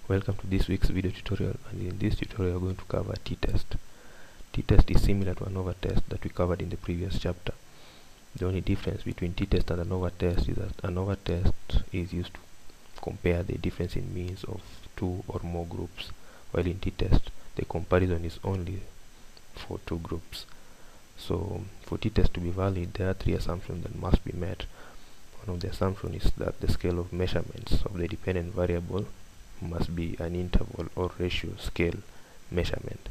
Welcome to this week's video tutorial, and in this tutorial we are going to cover t-test. T-test is similar to ANOVA test that we covered in the previous chapter. The only difference between t-test and ANOVA test is that ANOVA test is used to compare the difference in means of two or more groups, while in t-test the comparison is only for two groups. So for t-test to be valid, there are three assumptions that must be met. One of the assumptions is that the scale of measurements of the dependent variable must be an interval or ratio scale measurement.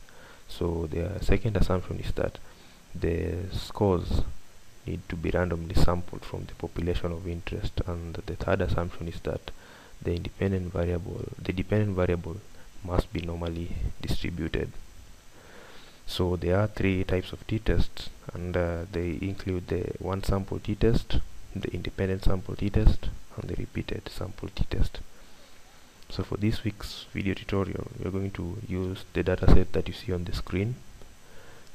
So the second assumption is that the scores need to be randomly sampled from the population of interest, and the third assumption is that the dependent variable must be normally distributed. So there are three types of t-tests, and they include the one sample t-test, the independent sample t-test, and the repeated sample t-test. So for this week's video tutorial, we are going to use the dataset that you see on the screen.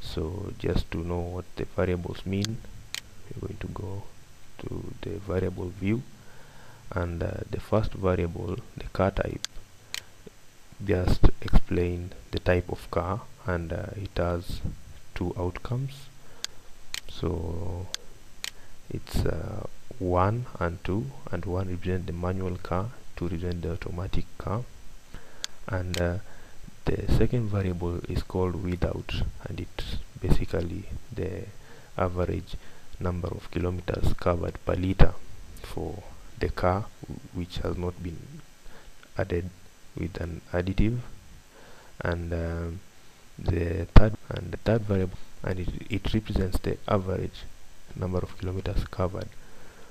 So just to know what the variables mean, we're going to go to the variable view, and the first variable, the car type, just explain the type of car, and it has two outcomes. So it's 1 and 2, and 1 represents the manual car, 2 represent the automatic car, and the second variable is called without, and it's basically the average number of kilometers covered per liter for the car which has not been added with an additive, and the third variable, and it represents the average number of kilometers covered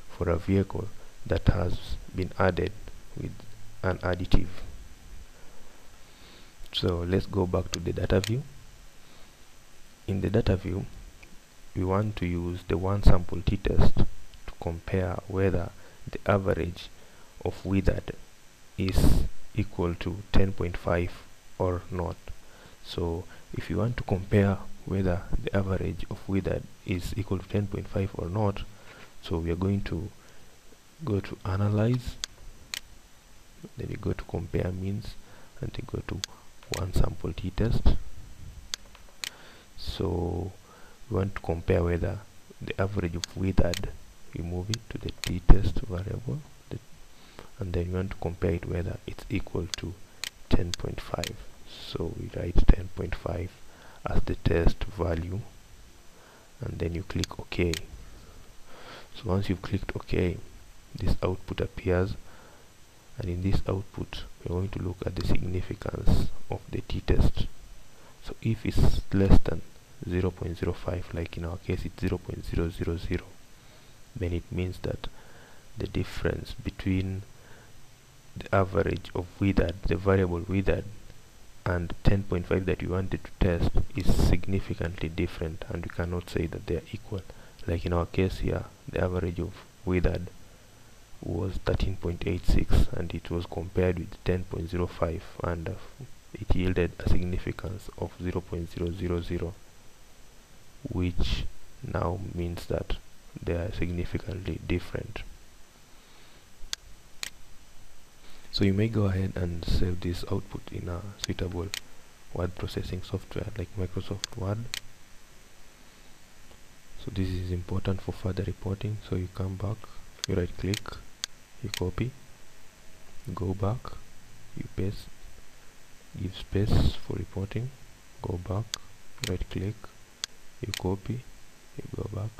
for a vehicle that has been added with an additive. So let's go back to the data view. In the data view, we want to use the one sample t-test to compare whether the average of withered is equal to 10.5 or not. So if you want to compare whether the average of withered is equal to 10.5 or not, so we are going to go to analyze, then you go to compare means, and you go to one sample t-test. So we want to compare whether the average of withered, we move it to the t-test variable, and then we want to compare it whether it's equal to 10.5. So we write 10.5 as the test value, and then you click OK. So once you've clicked OK, this output appears, and in this output we're going to look at the significance of the t-test. So if it's less than 0.05, like in our case it's 0.000, then it means that the difference between the average of withered, the variable withered, and 10.5 that we wanted to test is significantly different, and we cannot say that they are equal. Like in our case here, the average of withered was 13.86, and it was compared with 10.05, and it yielded a significance of 0.000, which now means that they are significantly different. So you may go ahead and save this output in a suitable word processing software like Microsoft Word. So this is important for further reporting. So you come back, you right click, you copy, go back, you paste, give space for reporting, go back, right click, you copy, you go back,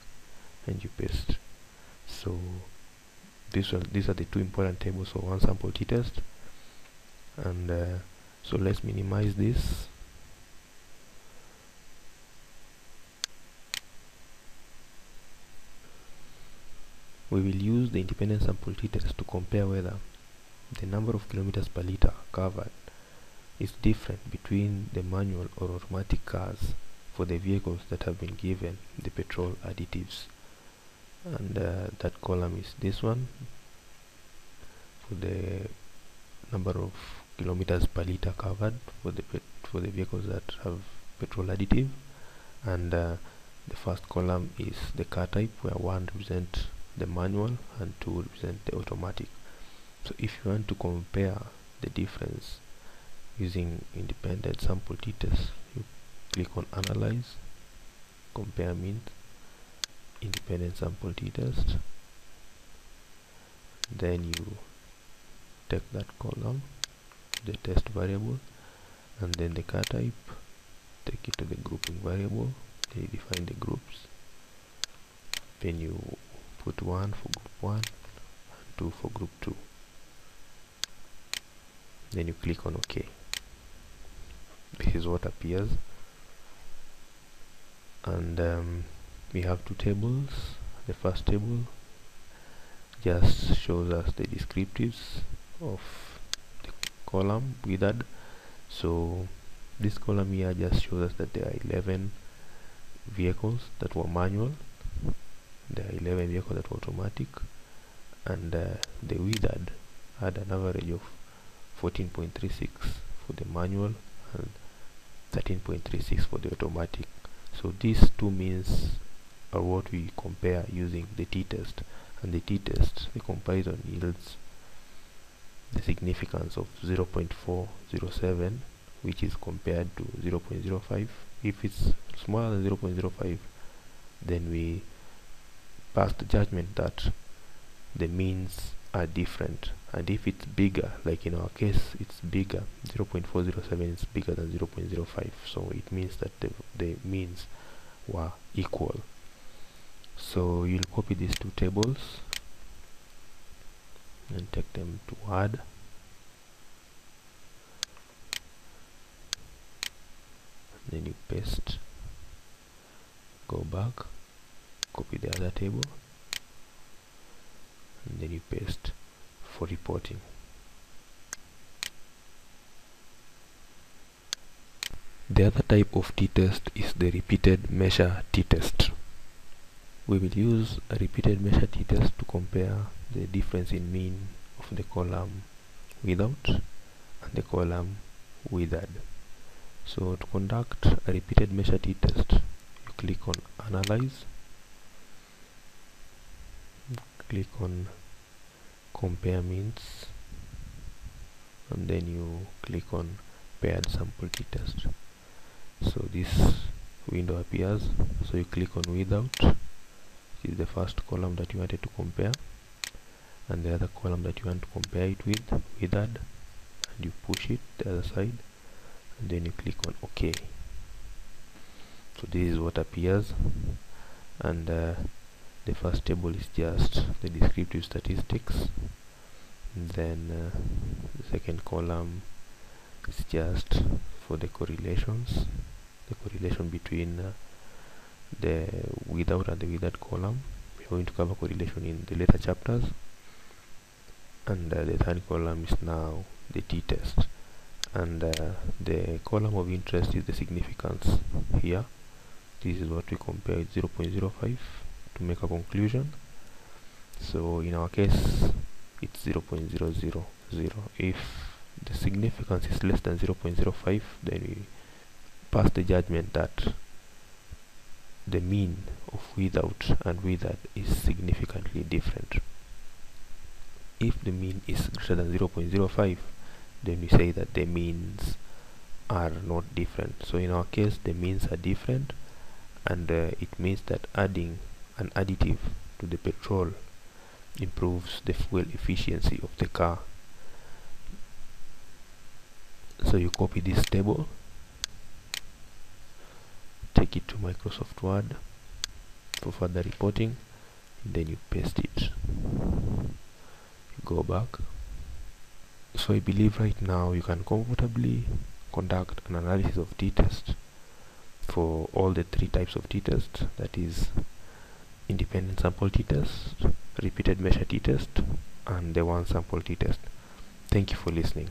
and you paste. So these are the two important tables for one sample t-test, and so let's minimize this. We will use the independent sample t-test to compare whether the number of kilometers per liter covered is different between the manual or automatic cars for the vehicles that have been given the petrol additives, and that column is this one for the number of kilometers per liter covered for the vehicles that have petrol additive, and the first column is the car type, where 1 represents the manual and 2 represent the automatic. So if you want to compare the difference using independent sample t-test, you click on analyze, compare means, independent sample t-test, then you take that column, the test variable, and then the car type, take it to the grouping variable, then you define the groups, then you put 1 for group 1 and 2 for group 2, then you click on OK. This is what appears, and we have two tables. The first table just shows us the descriptives of the column withered. So this column here just shows us that there are 11 vehicles that were manual, there are 11 vehicles that were automatic, and the withered had an average of 14.36 for the manual and 13.36 for the automatic. So these two means are what we compare using the t-test, and the t-test, the comparison yields the significance of 0.407, which is compared to 0.05. If it's smaller than 0.05, then we pass the judgment that the means are different, and if it's bigger, like in our case it's bigger, 0.407 is bigger than 0.05, so it means that the means were equal. So you'll copy these two tables and take them to Word, then you paste, go back, copy the other table, and then you paste for reporting. The other type of t-test is the repeated measure t-test. We will use a repeated measure t-test to compare the difference in mean of the column without and the column withered. So to conduct a repeated measure t-test, you click on analyze, click on compare means, and then you click on paired sample t-test. So this window appears, so you click on without, which is the first column that you wanted to compare, and the other column that you want to compare it with, withered, and you push it the other side, and then you click on OK. So this is what appears, and the first table is just the descriptive statistics, and then the second column is just for the correlations, the correlation between the without and the withered column. We're going to cover correlation in the later chapters, and the third column is now the t-test, and the column of interest is the significance here. This is what we compare with 0.05 to make a conclusion. So in our case it's 0.000. If the significance is less than 0.05, then we pass the judgment that the mean of without and withered is significantly different. If the mean is greater than 0.05, then we say that the means are not different. So in our case the means are different, and it means that adding an additive to the petrol improves the fuel efficiency of the car. So you copy this table, take it to Microsoft Word for further reporting, and then you paste it. Go back. So I believe right now you can comfortably conduct an analysis of t-test for all the three types of t-test, that is independent sample t-test, repeated measure t-test, and the one sample t-test. Thank you for listening.